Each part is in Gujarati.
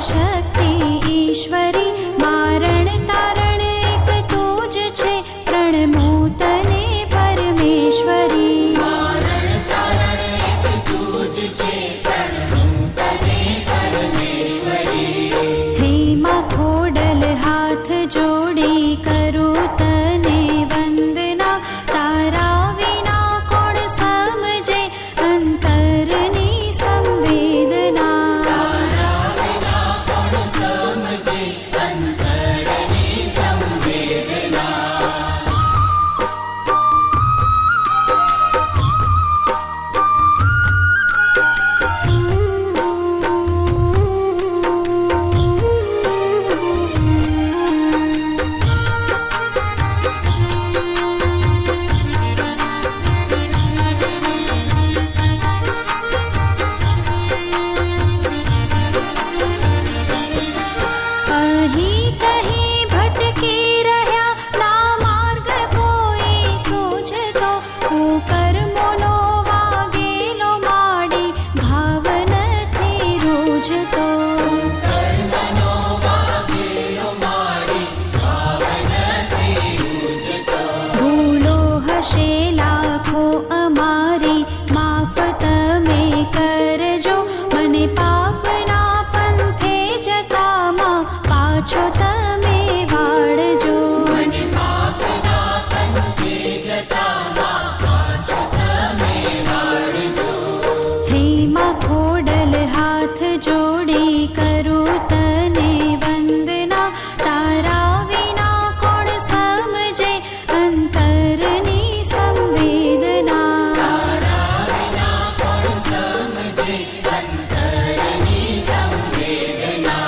શક્તિ ઈશ્વરી મારણ તારણ એક તું જ છે પ્રણમો તને પરમેશ્વરી મારણ તારણ એક તું જ છે પ્રણમો તને પરમેશ્વરી હે માં ખોડલ હાથ જોડી કરું તને વંદના તારા વિના કોણ સમજે અંતરની સંવેદના તારા વિના કોણ સમજે અંતરની સંવેદના અહીં કहीं ભટકી રહ્યા ના માર્ગ કોઈ સૂઝતો હું કર્મોનો વાગેલો માડી ભાવ નથી રોજતો કર્મનો વાગેલો માડી ભાવ નથી રૂજતો ભૂલો હશે લાખો અમારી માફ તમે કરજો મને પાપના પંથે જતામાં પાછો તમે વાળજો મને પાપના પંથે જતામાં પાછો તમે વાળજો હે માં ખોડલ હાથ જોડી કરું તને વંદના તારા વિના કોણ સમજે અંતરની સંવેદના તારા વિના કોણ સમજે અંતરની સંવેદના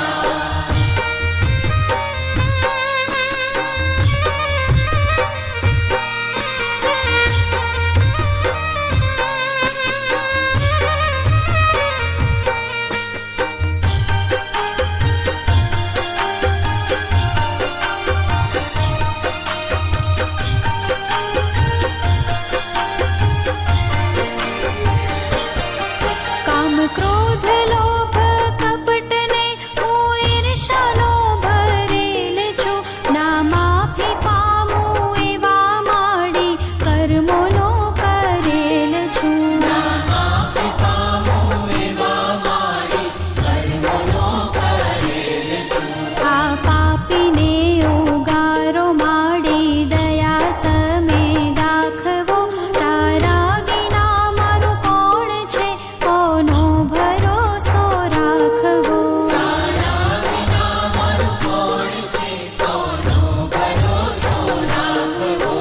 કામ ક્રોધ લોભ કપટને હું ઈર્ષાનો ભરેલ છું ના માફી પામું એવા માડી કર્મોનો કરેલ છું માફી પામો એવા માડી કર્મોનો કરેલ છું આ પાપીને ઉગારો માડી દયા તમે દાખવો તારા વિના મારું કોણ છે કોનો ભરોસો રાખવો તારા વિના મારું કોણ છે કોનો ભરોસો રાખવો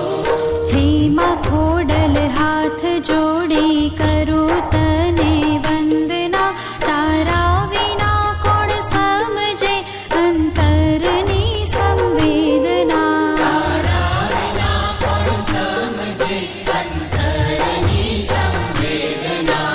હે માં ખોડલ હાથ જોડી કરું તને વંદના તારા વિના કોણ સમજે અંતરની સંવેદના તારા વિના કોણ સમજે અંતરની સંવેદના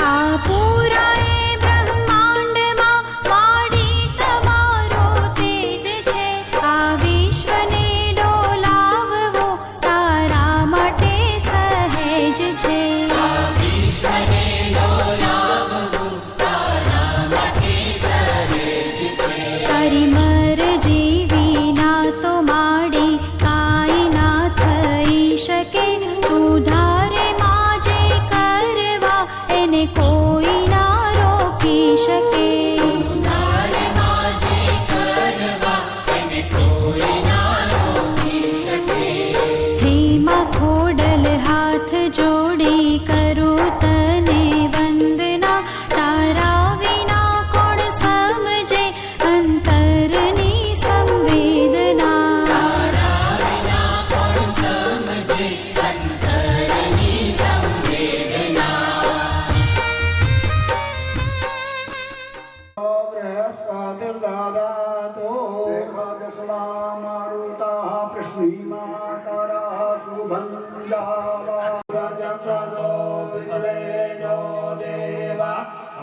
આ પૂરાએ બ્રહ્માંડમાં વાડી તમારો તેજ છે આ વિશ્વને ડોલાવવો તારા માટે સહેજ છે આ વિશ્વને ડોલાવવું તારા માટે સહેજ છે તારી મરજી વિના તો માડી કાંઈ ના થઈ શકે તું ધારે માં જે કરવા એને કોઈ ના રોકી શકે તારે માં જે કરવા એને કોઈ ના રોકી શકે હે માં ખોડલ હાથ જોડી કરું તને વંદના તારા વિના કોણ સમજે અંતરની સંવેદના તારા વિના કોણ સમજે અંતરની સંવેદના बृहस्पतिर्ददातु एकादशला मारुताः हिमातरः सुभञ्जावाजक्षो विश्वेनो देवा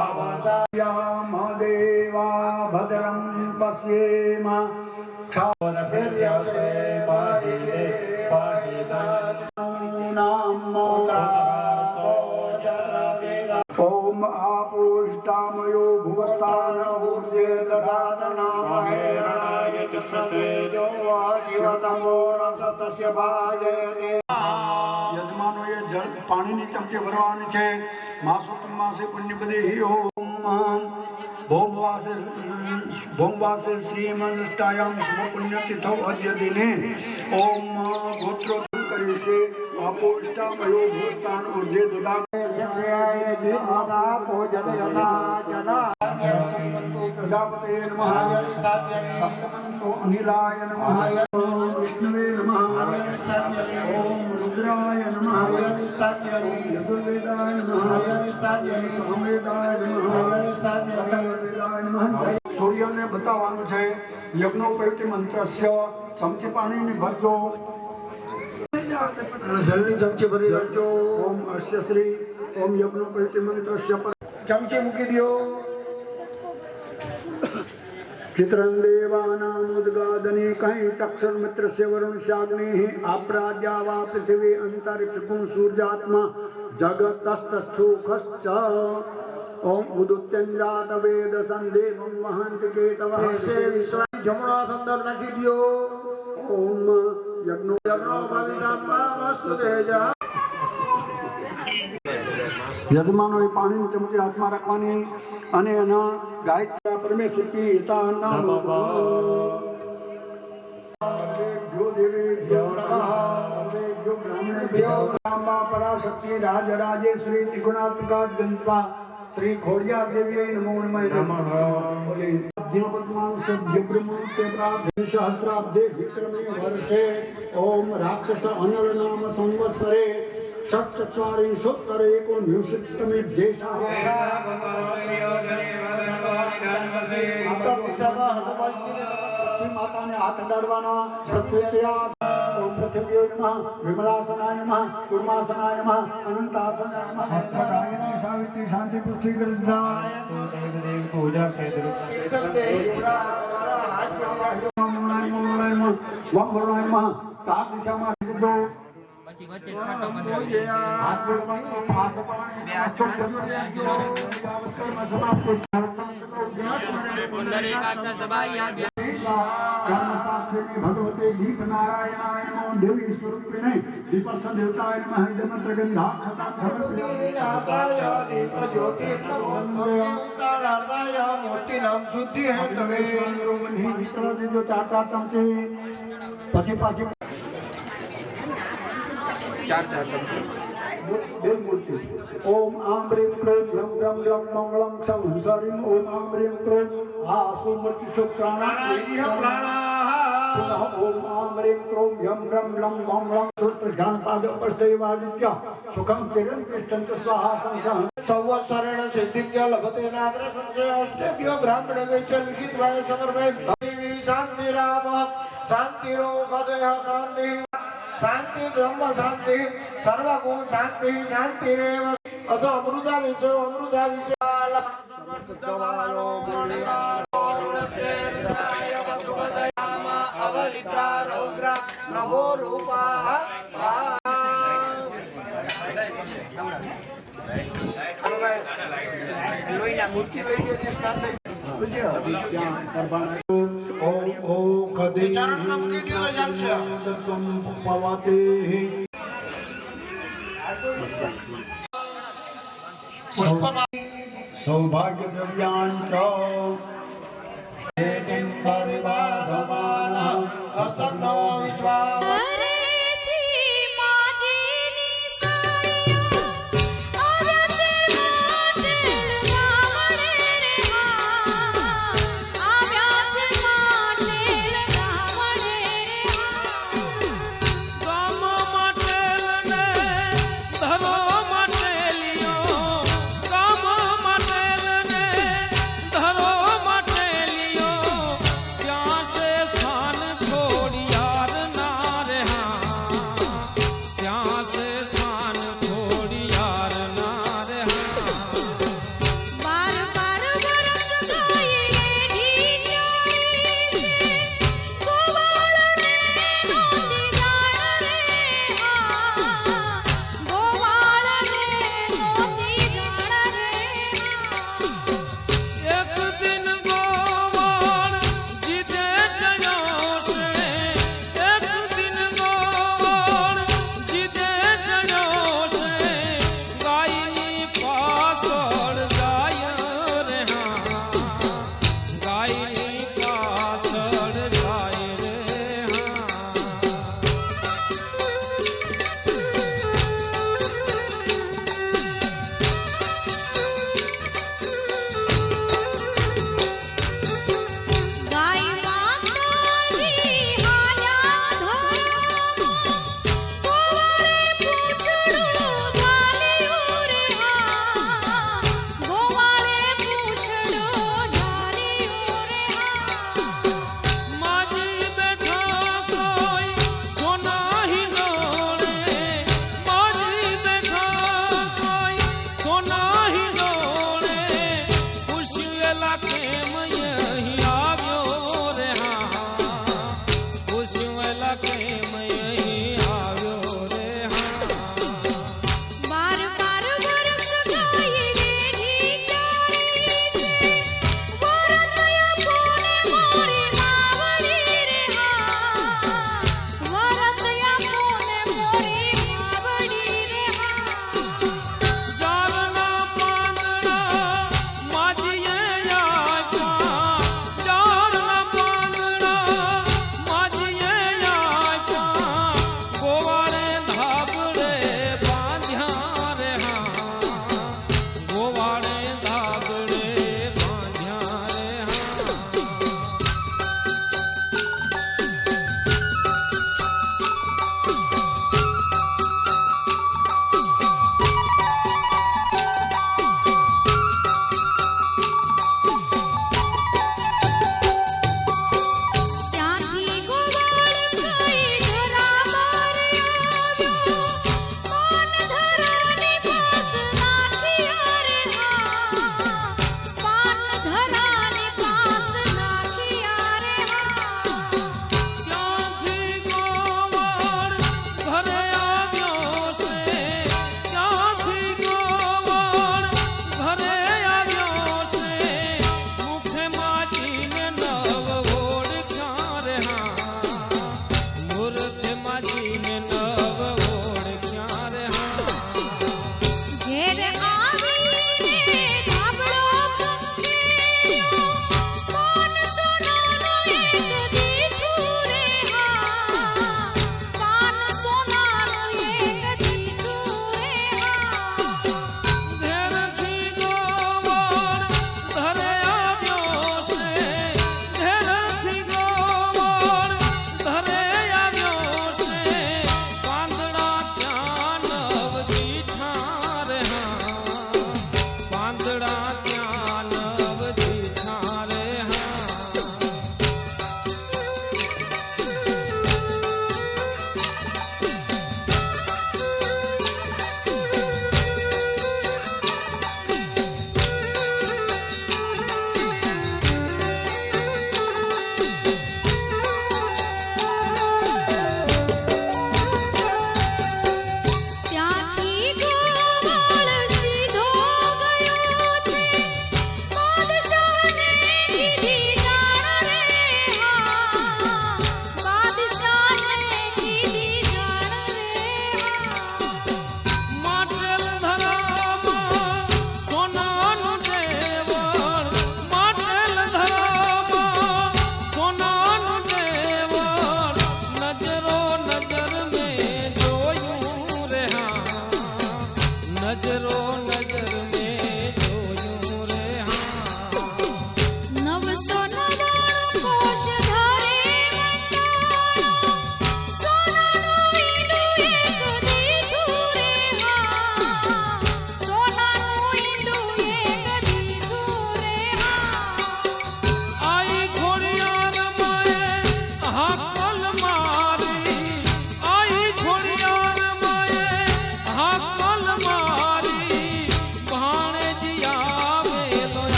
अवतार्याम देवा भद्रं पश्येम क्षावरभिर्यसे पाहिते ओम आपुष्टामयो भुवस्तान ऊर्जे ददात नामहेरणाय चक्षसे जो शिवतमो रसतस्य भाजयते યજમાનોએ જળ પાણીની ચમચી ભરવાની છે માસો માસે પુણ્યપદે ઓમ ભોમવાસે શ્રીમંષ્ટાયામ શુભ પુણ્યતિથૌ અદ્ય દિને ઓમ ગોત્રો કરી છે અપોષ્ટામયો ભૂસ્તાન ઉર્જે દદાતે શિક્ષયાય જીવતા ભોજન યથા જના પ્રજાપતે નમઃ સપ્તમંતો અનિલાય નમઃ વિષ્ણવે નમઃ ઓમ રુદ્રાય નમઃ યજુર્વેદાય નમઃ સામવેદાય નમઃ સૂર્યને બતાવવાનું છે યજ્ઞોપયુક્ત મંત્રસ્ય ચમચી પાણીને ભરજો જલની ચમચી ભરી રાખજો ઓમ અસ્ય શ્રી ઓમ યજ્ઞોપયુક્ત મંત્રસ્ય પર ચમચી મૂકી દો चित्रं देवानामुद्गादने कहीं चक्षुर मित्रस्य वरुणस्याग्नेः आप्राद्या वा पृथिवी अंतरिक्षं सूर्यात्मा जगतस्तस्थूखश्च ओम उदुत्यंजात वेद संदेवं वहन्ति केतवः से विश्व जमुना अंदर नाखी दियो ओम यज्ञो भवितं परमस्तु तेजः યજમાનોએ પાણીની ચમચી હાથમાં રાખવાની અને એના ગાયત્રી પરમેશ્વર કી હિતા નામ પરાશક્તિ રાજરાજેશ્વરી ત્રિગુણાત્મિકા ગંત્વા श्री खोड़ियार देवी नमो नमः दिनपद्मान सभ्य ब्रह्मते प्राप्त सहस्राब्दे विक्रमे वर्षे ओम राक्षस अनल नाम संवत्सरे षट्चत्वारिंशोत्तर एकोनविंशतितमे देशाः माता ने हाथ डालवाना पृथ्वी ओम पृथ्वी नमः विमलासनाय नमः कुर्मासनाय नमः अनंतासनाय नमः हस्तकाय सावित्री शांति पुष्टि करता देव पूजा के सात दिशा में दो वच्चे छाटो मंदिर हाथ पर पास पानी आस्तो समाप्त भगवते दीप नारायणाय नमो देवी स्वरूपिणे दीपस्थ देवताय नमः मंत्र गंधाक्षता समर्पयामि दीप ज्योति उत्तरार्धाय मूर्ति नाम शुद्धि है तवे निचला दीजो 4-4 चमचे પછી चार चमचे देव मूर्ति ओम आम ह्रीं क्लीं ग्लम ग्लम ग्लम मंगलम क्षम हंसरीं ओम आम ह्रीं क्लीं आसु मृत्यु शुक्राणा ओम आम ह्रीं क्लीं यम ग्लम ग्लम मंगलम सूत्र ज्ञान पाद उपस्थैवादित्य सुखम चिरं तिष्ठन्त स्वाहा संसः संवत्सरेण सिद्धिं लभते नाद्र संशय अष्टभ्यो ब्राह्मणेभ्यो लिखित वाय समर्पय देवी शान्तिरावः शान्तिरोगदेह शान्ति शांति ब्रह्म शांति सर्वगुण शांति शांतिरेव अतो अमृता विषय समस्तवालो गुणिवारो रुणस्तेर्नाय वसुमदयामा अवलिता रौद्र नभो रूपाः लोईना मूर्ति लई गई स्नान ओम ओम कदे चरण में मुक्ति दियो तो जान से तत्वम पवाते पुष्पमा सौभाग्य द्रव्यांच एकेन परिवारमान हस्तनो विश्वा ધરો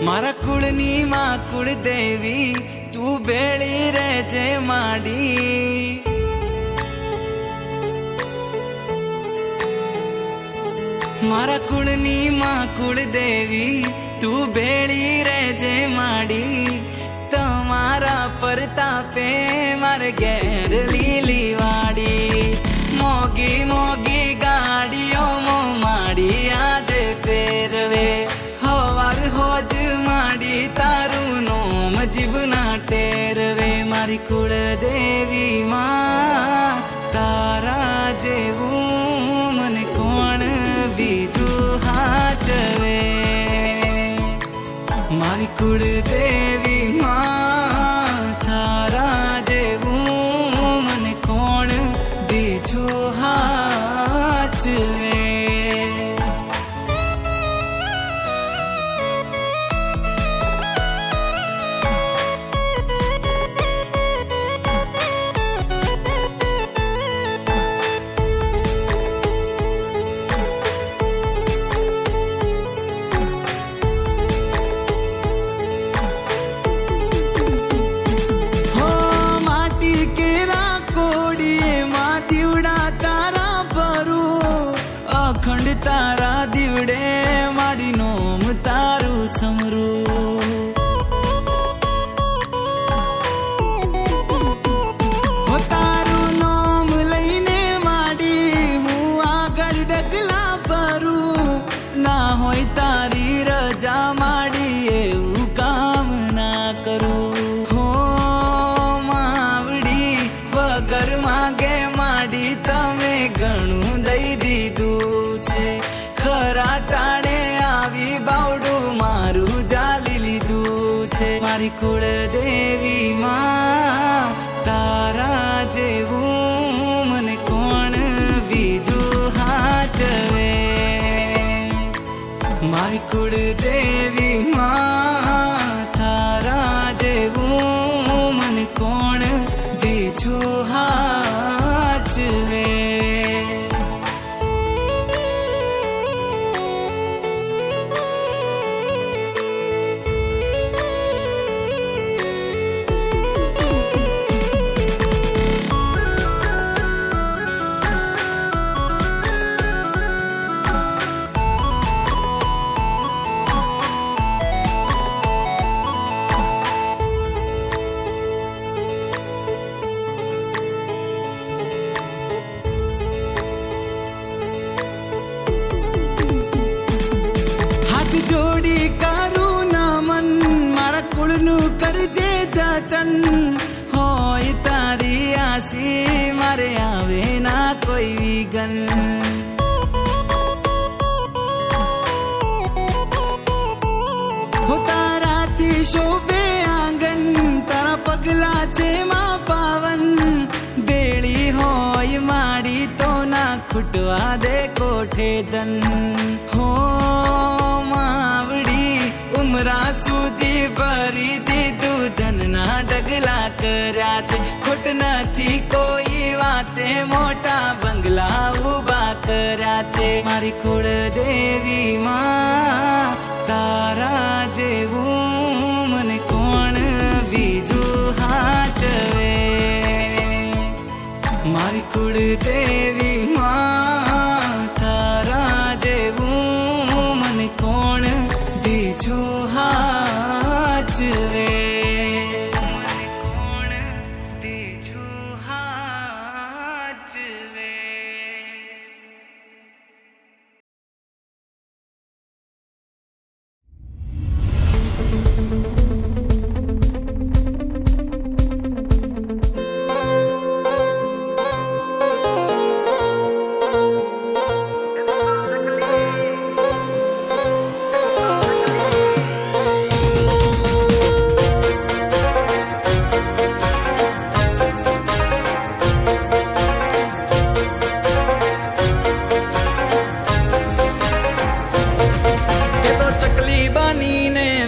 મારા કુળની માં કુળદેવી તું બેળી રહેજે માડી મારા કુળની માં કુળદેવી તું બેળી રહેજે માડી તમારા પરતાપે મારે ઘેર લીલી વાડી મોગી મોગી ગાડીઓ માડી આજે ફેરવે હવાર હોજ માડી તારું નોમ જીવના ટેરવે મારી કુળદેવી માં તારા જેવું મને કોણ બીજું હાચવે મારી કુળદેવી માં તારા જેવું મને કોણ બીજું હાચવે અખંડ તારા દીવડે માડી નોમ તારું સમરું તારું નોમ લઈને માડી હું આગળ ડગલા ભરું ના હોય તારી રજા માડી એવું કામ ના કરું હો માવડી વગર માગે માડી તમે ઘણું દઈ દીધું ખરા ટાણે આવી બાવડું મારું જાલી લીધું છે મારી કુળદેવી માં તારા જેવું મને કોણ બીજું હાચવે મારી કુળદેવી માં તારા જેવું મને કોણ બીજું હાચવે જોડી કરું નમન મારા કુળનું કરજે જતન હોય તારી આસી મારે આવે ના કોઈ વિઘન હો તારાથી શોભે આંગણ તારા પગલા છે માં પાવન બેળી હોય માડી તો ના ખૂટવા દે કોઠે ધન હો ઉમરા સુધી ભરી દીધું ધનના ડગલા કર્યા છે ખોટ નથી કોઈ વાતે મોટા બંગલા ઉભા કર્યા છે મારી કુળદેવી માં તારા જેવું મને કોણ બીજું હાચવે મારી કુળદેવી માં તારા જેવું મને કોણ બીજું હાચવે કોણ બીજું હાચવે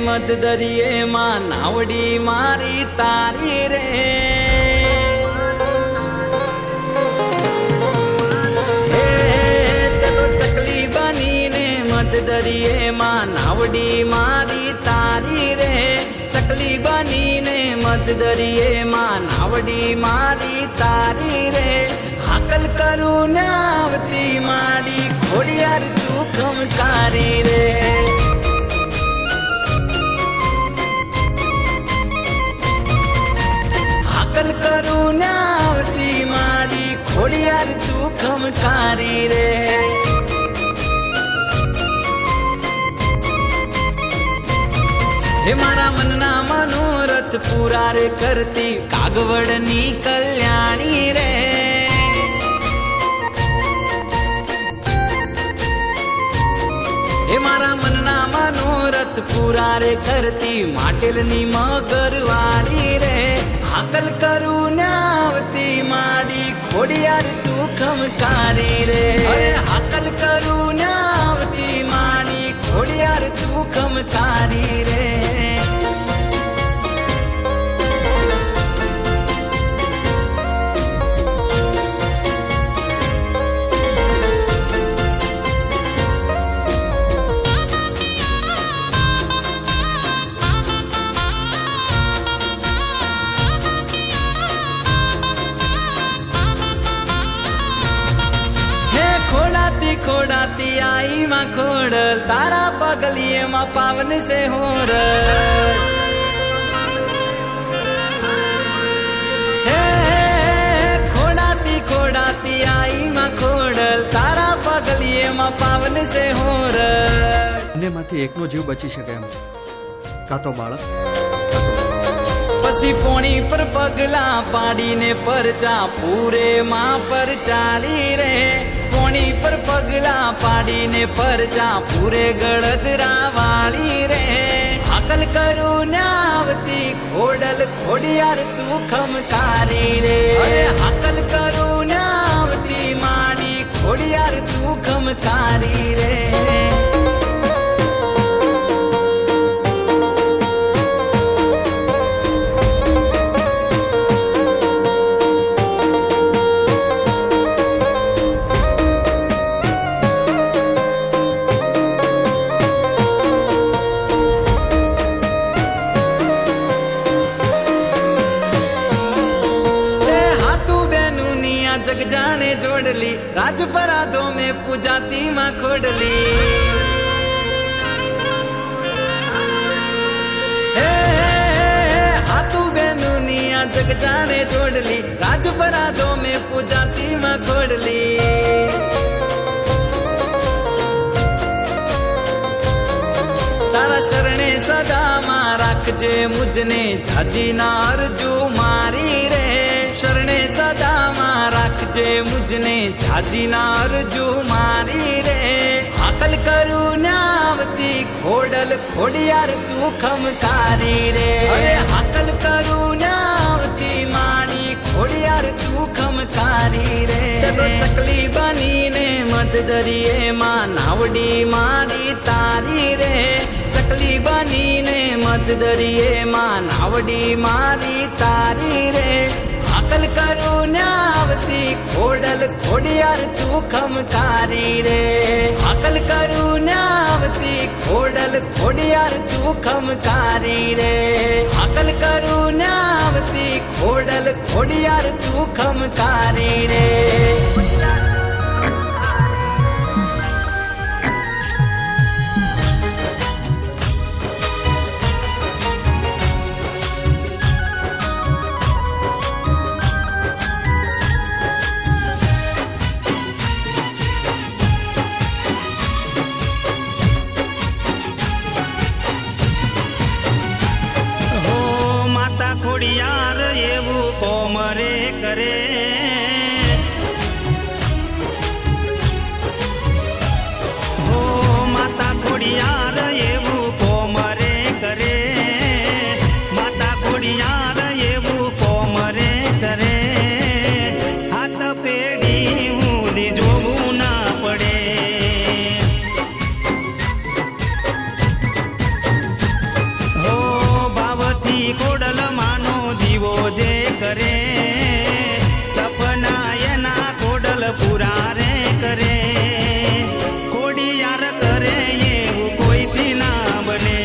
મદ દરિયે માં નાવડી મારી તારી રે ચકલી બનીને મદ દરિયે માં નાવડી મારી તારી મધ દરિયે માં નાવડી મારી તારી રે હાકલ કરું ને આવતી માડી ખોડિયાર તું ખમકારી રે હાકલ કરું ને આવતી માડી ખોડિયાર તું ખમકારી રે હે મારા મનના મનોરથ પૂરા રે કરતી કાગવડની કલ્યાણી રે હે મારા મનના મનોરથ પૂરા રે કરતી માટેલની મગરવાળી રે હાકલ કરું ને આવતી માડી ખોડિયાર તું ખમકારી રે અરે હાકલ કરું ને આવતી માડી ખોડિયાર તું ખમકારી રે ખોડાતી આઈ માં ખોડલ તારા પગલીએ માં પાવન સે હોર હે ખોડાતી આઈ માં ખોડલ તારા પગલીએ માં પાવન સે હોર બંનેમાંથી એકનો જીવ બચી શકે એમ કાં તો બાળક પછી પોણી પર પગલા પાડીને પરચા પૂરે માં પર ચાલી રે પોણી પર પગલા પાડીને પરચા પૂરે ગળદરા વાળી રે હાકલ કરું ને આવતી ખોડલ ખોડિયાર તું ખમકારી રે અરે હાકલ કરું ને આવતી માડી ખોડિયાર તું ખમકારી રે जग जाने जोड़ली राजपराधों में पूजाती माँ खोडली हे हाथू बेनुनिया जग जाने जोड़ली राजपराधों में पूजाती माँ खोडली तारा शरणे सदा मां राखजे मुझने झाजी ना अरजू मारी रे शरणे सदा मां राखजे मुझने झाजी ना अरजू मारी रे हाकल करू ने आवती खोडल खोडियार तू खमकारी रे अरे हाकल करू ने आवती माड़ी खोडियार तू खमकारी रे तो चकली बनी ने मध दरिये मां नावडी मारी तारी रे चकली बनी ने मध दरिये मां नावडी मारी तारी रे हाकल करू ने आवती खोडल खोडियार तू खमकारी रे हाकल करू ने आवती खोडल खोडियार तू खमकारी रे हाकल करू ने आवती खोडल खोडियार तू खमकारी रे ખોડિયાર એવું કોમરે કરે હો માતા ખોડિયાર એવું કોમરે કરે માતા ખોડિયાર એવું કોમરે કરે હાથ પેઢી હું જોવું ના પડે હો ભાવથી ખોડલ માનો દીવો જે કરે સપના એના ખોડલ પૂરા રે કરે ખોડિયાર કરે એવું કોઈથી ના બને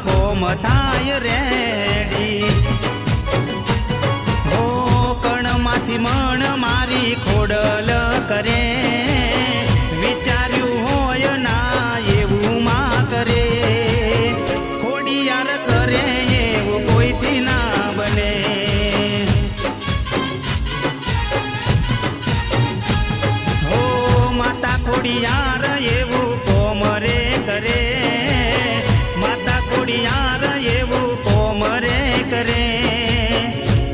કોમ થાય રેડી. હો કણમાંથી મણ મારી ખોડલ કરે, વિચાર્યું હોય ના એવું માં કરે. ખોડિયાર કરે એવું કોઈથી ના બને. હો માતા ખોડિયાર એવું કોમ રે કરે, માતા ખોડિયાર એવું કોમ રે કરે.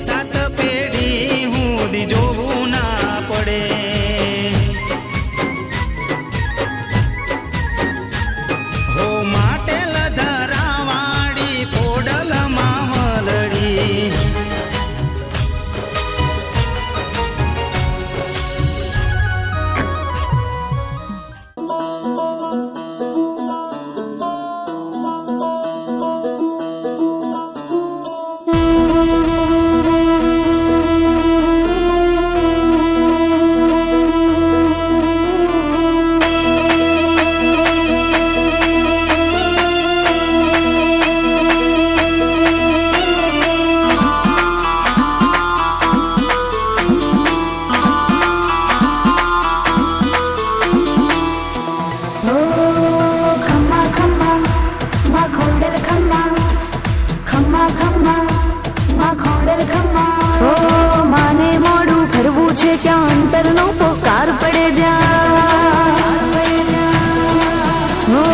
સાત પેઢી હું જોવું ના પડે. હો માટે લધરાવાળી ખોડલ મામલડી. ખમ્મા ખમ્મા માં ખોડલ ખમ્મા, ખમ્મા ખમ્મા માં ખોડલ ખમ્મા. ઓ માને મોડું કરવું છે ક્યાં અંતરનો પોકાર પડે જા. ઓ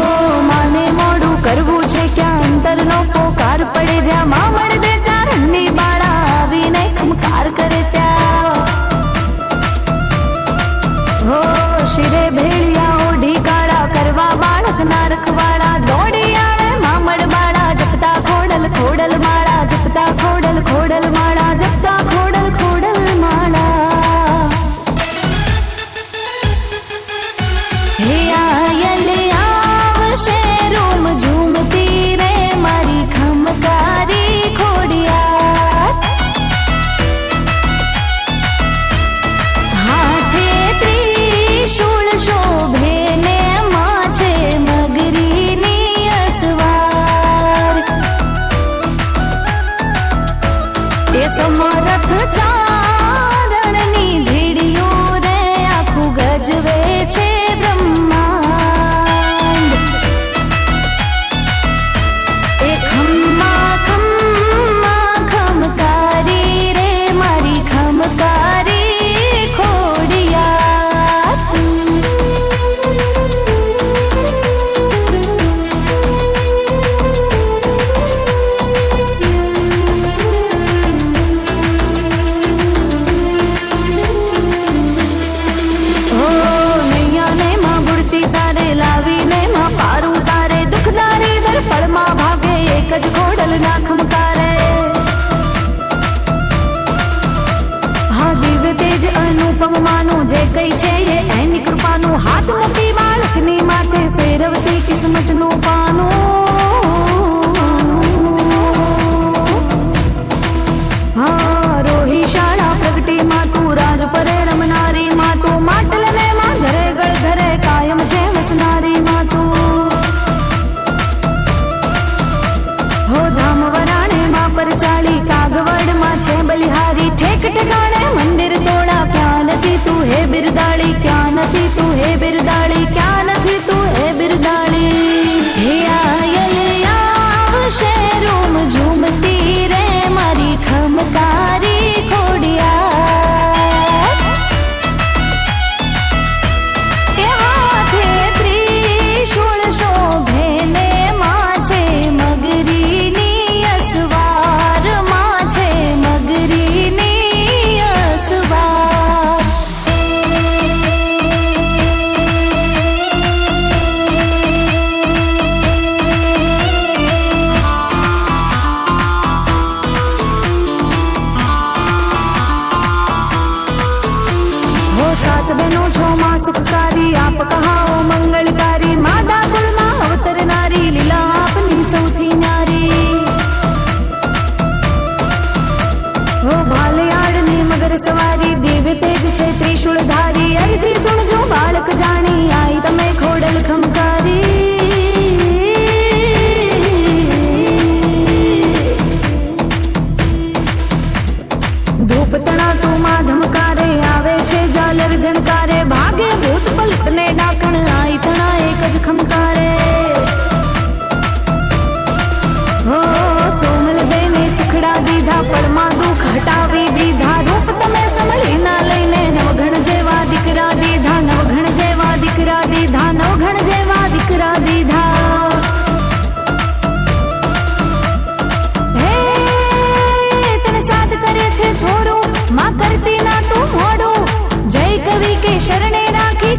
માને મોડું કરવું છે ક્યાં અંતરનો પોકાર પડે જા. માં મળદે ચારણની બાળા આવીને ખમકાર કરે ત્યાં. હો શિરે ભેળિયા ઓઢી કાળા કરવા બાળક ના રખવાળા. દોડી આવે મામડ બાળા જપતા ખોડલ ખોડલ માળા, જપતા ખોડલ ખોડલ માળા, જપતા ખોડલ ખોડલ માળા. હે આયલ આવશે રોમ ઝૂમતી રે મારી ખમકારી ખોડિયાર. હાથે ત્રિશૂળ શોભે ને માછે મગરીની અસવાર. એ સમરથ ચારણની ધીડીઓ રે આખું ગજવે છે બ્રહ્માંડ. એ ખમ્મા ખમ્મા ખમકારી રે મારી ખમકારી ખોડિયાર. ઓ નૈયા ને માં બુડતી તારે લાવીને માં પારું તારે. દુખદારી દર પળમાં ભાગે એક જ ખોડલ ના ખમકારે. હા દિવ્ય તેજ અનુપમ માનું જે કઈ છે એ એની કૃપાનું. હાથ મૂકી બાળકની માથે ફેરવતી કિસ્મતનું પાનું. હા રોહી શાળા પ્રગટી માં તું રાજ પરે રમનારી માં તું. માટલ ને માં ઘરે ગળ ઘરે કાયમ છે વસનારી માં તું. હો ધામ વરાણે માં પર ચાલી કાગવડ માં છે બલિહારી. ઠેક ઠેકાણે મંદિર તોડા ક્યાં નથી તું હે બિરદાળી, ક્યાં નથી તું હે બિરદાળી, ક્યાં નથી તું હે બિરદાળી. હે આયલ આવશે રોમ ઝૂમતી રે મારી ખમકારી ખોડિયાર. એ હાથે ત્રિશૂળ શોભે ને માછે મગરીની અસવાર, માછે મગરીની અસવાર.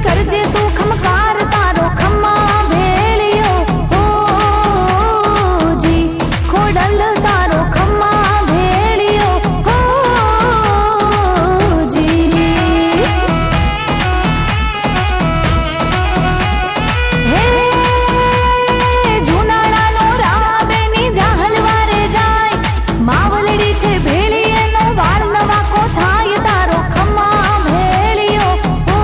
કરજે તું ખમકાર તારો ખમ્મા ભેળિયો ઓ જી ખોડલ તારો ખમ્મા ભેળિયો ઓ જી હે જુનાળાનો રાબેની જાહલવારે જાય માવલડી છે ભેળી એનો વાળ નવાકો થાય તારો ખમ્મા ભેળિયો ઓ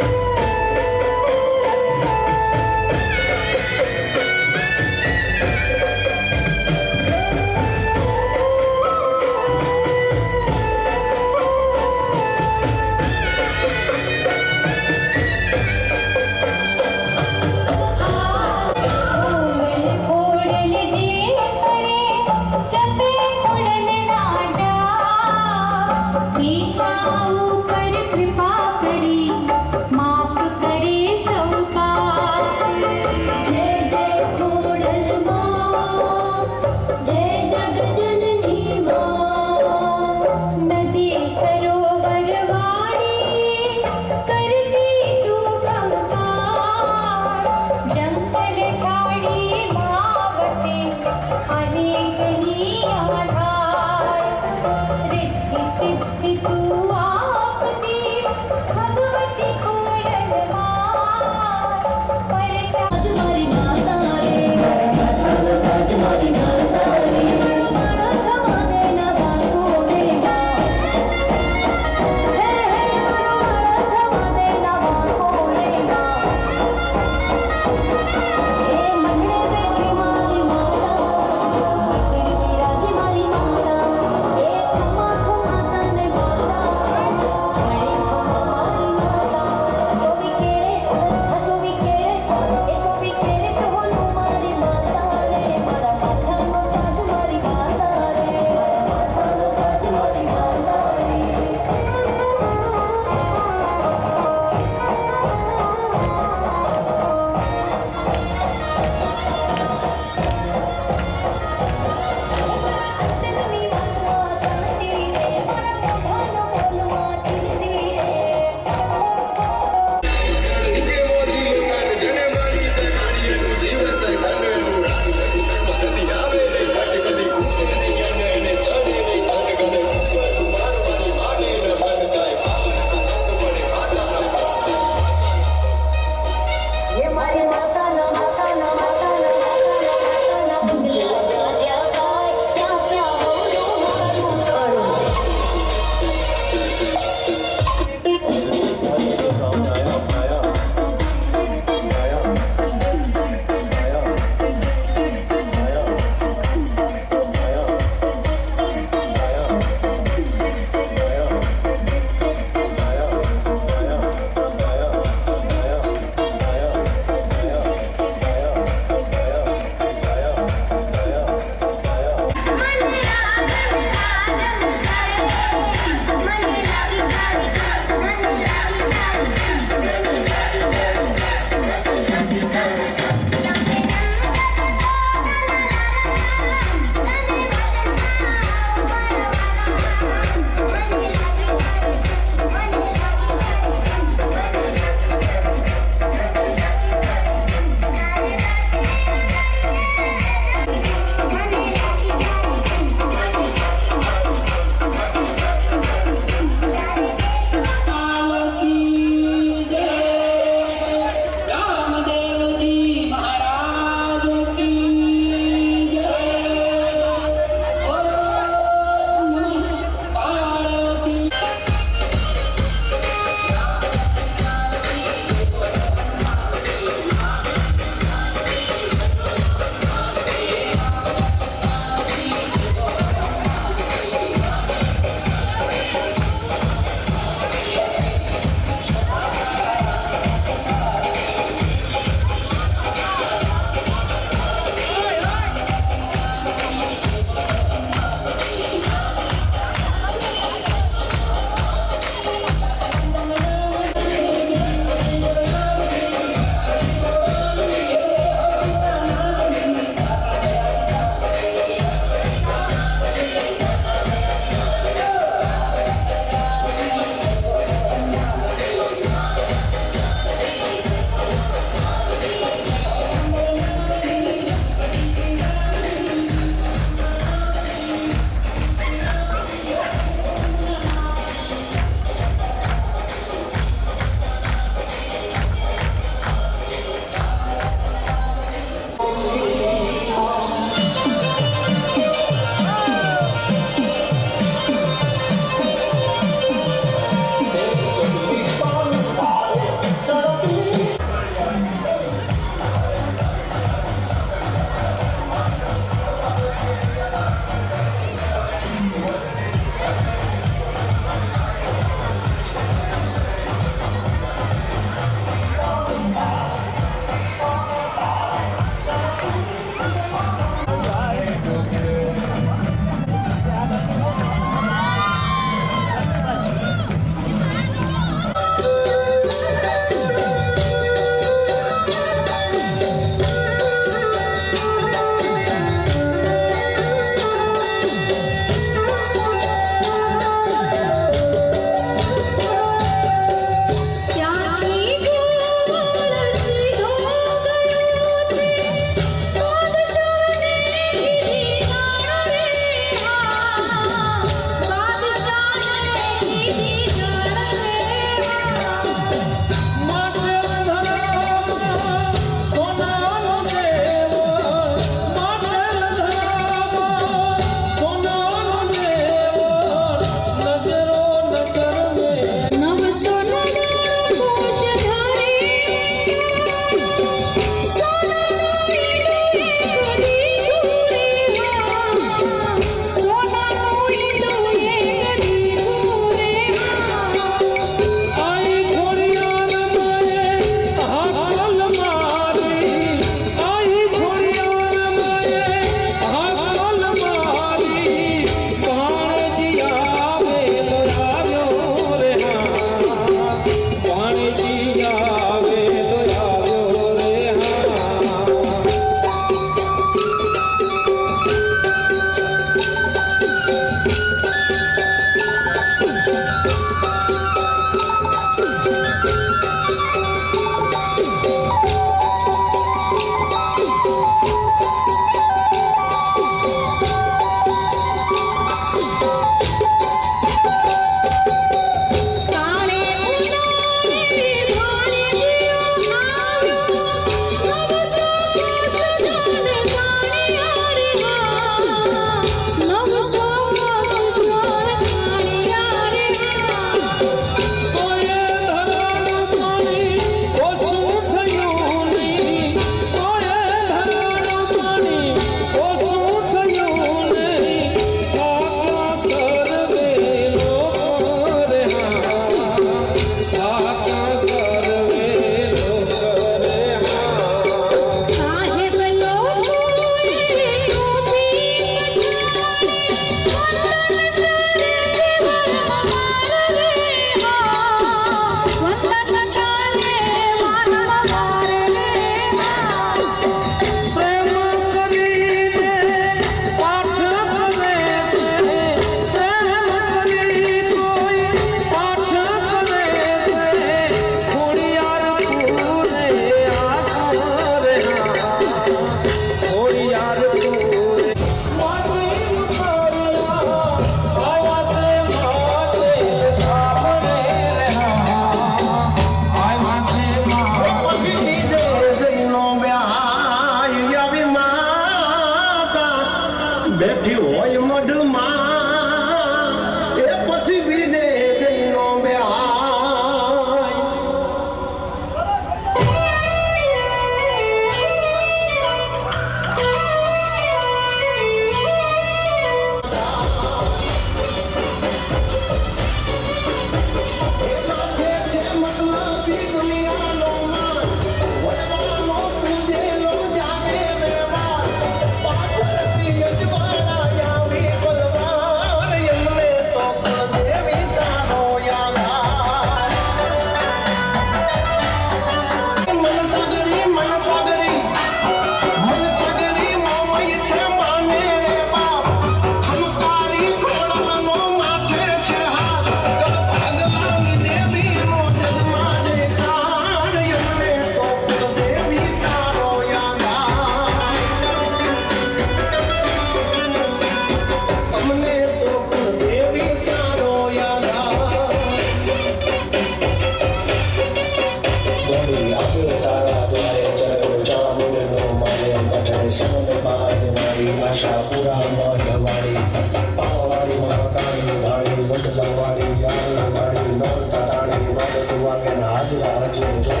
હાજરા